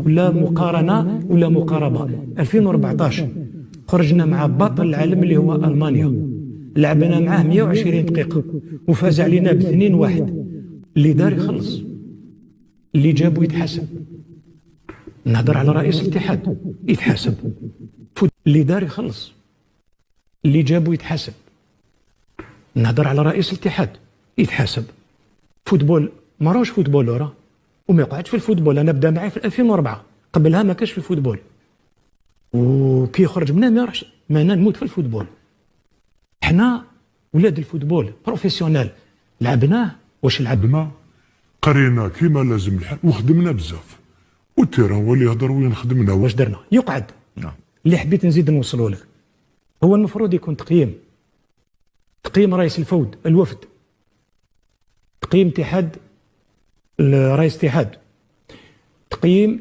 ولا مقارنه ولا مقاربه. 2014 خرجنا مع بطل العالم اللي هو المانيا، لعبنا معاه 120 دقيقه وفاز علينا ب2-1. اللي دار يخلص، اللي جابو يتحاسب. نهضر على رئيس الاتحاد يتحاسب، اللي دار يخلص، اللي جابو يتحاسب. نهضر على رئيس الاتحاد يتحاسب. فوتبول ما راهوش فوتبول راه، وما يقعدش في الفوتبول. انا بدا معي في 2004، قبلها ما كاش في الفوتبول، وكي يخرج منها ما راحش. ما انا نموت في الفوتبول. حنا ولاد الفوتبول بروفيسيونيل، لعبناه. واش لعبنا؟ قرينا كيما لازم الحال وخدمنا بزاف، والتيران هو اللي يهضر وين خدمنا. واش درنا؟ يقعد. اللي حبيت نزيد نوصلوا لك، هو المفروض يكون تقييم رئيس الفود الوفد، تقييم اتحاد رئيس اتحاد، تقييم